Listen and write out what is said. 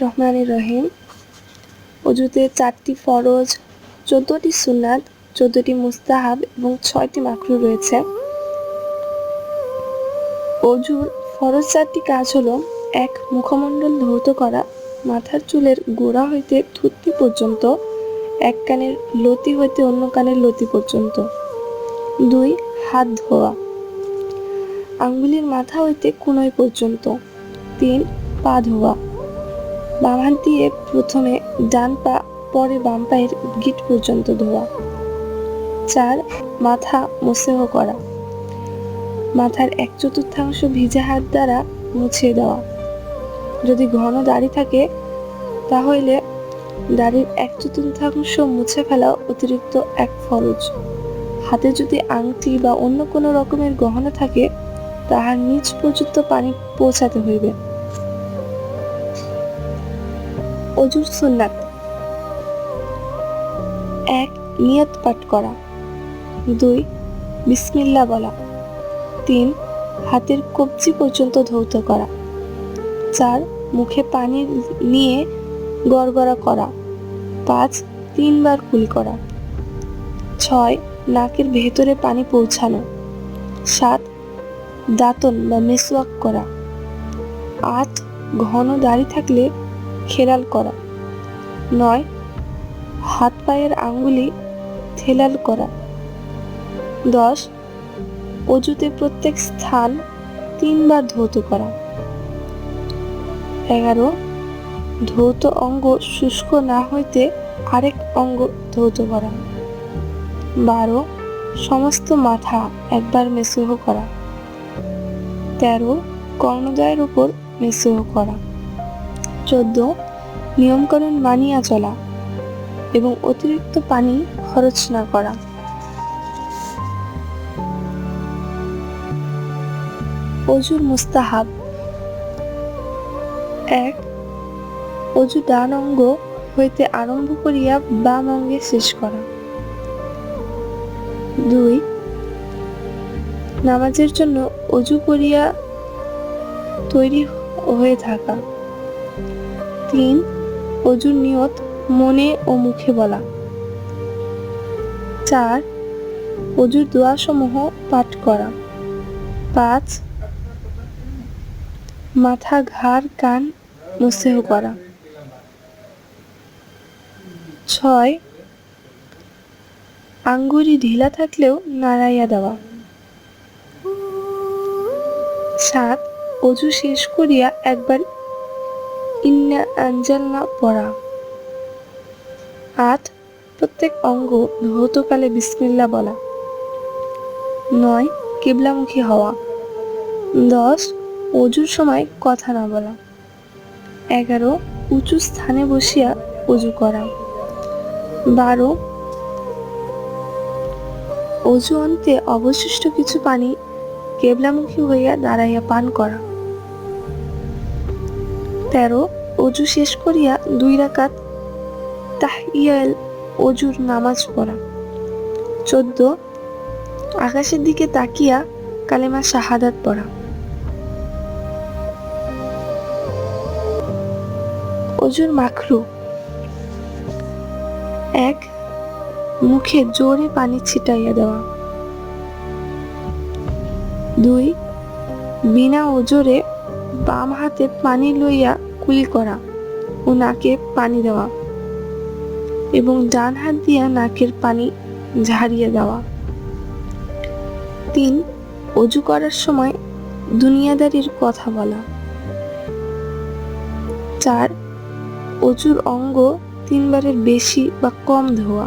রহমানির রহিম। অজুতে 4টি ফরজ, 14টি সুন্নাত, 14টি মুস্তাহাব এবং 6টি মাকরুহ রয়েছে। অজুর ফরজ 4টি কাজ হলো: 1. মুখমণ্ডল ধৌত করা, মাথার চুলের গোড়া হইতে থুতনি পর্যন্ত, এক কানের লতি হইতে অন্য কানের লতি পর্যন্ত। 2. হাত ধোয়া, আঙ্গুলের মাথা হইতে কনুই পর্যন্ত। 3. পা ধোয়া, বাম হাত দিয়ে প্রথমে ডান পা, পরে বাম পায়ের গিট পর্যন্ত ধোয়া। 4. মাথা মোসেহ করা, মাথার 1/4 ভিজা হাত দ্বারা মুছিয়ে দেওয়া। যদি ঘন দাড়ি থাকে তাহলে দাড়ির 1/4 মুছে ফেলা অতিরিক্ত এক ফরজ। হাতে যদি আংটি বা অন্য কোনো রকমের গহনা থাকে তাহার নিচ পর্যন্ত পানি পৌঁছাতে হইবে। অজুর সুন্নাত: 1. নিয়ত পাঠ করা। 2. বিসমিল্লাহ বলা। 3. হাতের কবজি পর্যন্ত ধৌত করা। 4. মুখে পানি নিয়ে গড়গড়া করা। 5. 3 বার কুলি করা। 6. নাকের ভেতরে পানি পৌঁছানো। 7. দাঁতন বা মেসওয়াক করা। 8. ঘন দাড়ি থাকলে খেলাল করা। 9. হাত পায়ের আঙ্গুলি থেলাল করা। 10. অজুতে প্রত্যেক স্থান 3 বার ধৌত করা। 11. ধৌত অঙ্গ শুষ্ক না হইতে আরেক অঙ্গ ধৌত করা। 12. সমস্ত মাথা একবার মেসহ করা। 13. কর্ণদ্বয়ের উপর মেসহ করা। 14. নিয়মকানুন মানিয়া চলা এবং অতিরিক্ত পানি খরচ না করা। অজুর মুস্তাহাব: 1. অজু ডান অঙ্গ হইতে আরম্ভ করিয়া বাম অঙ্গে শেষ করা। 2. নামাজের জন্য অজু করিয়া তৈরি হয়ে থাকা। 3. অজুর নিয়ত মনে ও মুখে বলা। 4. অজুর দোয়া সমূহ পাঠ করা। 5. মাথা, ঘাড়, কান মোসেহ করা। 6. আঙ্গুলি ঢিলা থাকলেও নাড়াইয়া দেওয়া। 7. অজু শেষ করিয়া একবার ইন্না আনজালনা পড়া। 8. প্রত্যেক অঙ্গ ধৌতকালে বিসমিল্লাহ বলা। 9. কিবলামুখী হওয়া। 10. অজুর সময় কথা না বলা। 11. উঁচু স্থানে বসিয়া অজু করা। 12. অজু অন্তে অবশিষ্ট কিছু পানি কেবলামুখী হইয়া দাঁড়াইয়া পান করা। 13. অজু শেষ করিয়া 2 রাকাত তাহিয়াতুল অজুর নামাজ পড়া। 14. আকাশের দিকে তাকিয়া কালেমা শাহাদাত পড়া। অজুর মাকরুহ: 1. মুখে জোরে পানি ছিটাইয়া দেওয়া। 2. বিনা ওজরে বাম হাতে পানি লইয়া কুলি করা ও নাকে পানি দেওয়া এবং ডান হাত দিয়া নাকের পানি ঝাড়িয়ে দেওয়া। 3. অজু করার সময় দুনিয়াদারির কথা বলা। 4. অজুর অঙ্গ 3 বারের বেশি বা কম ধোয়া।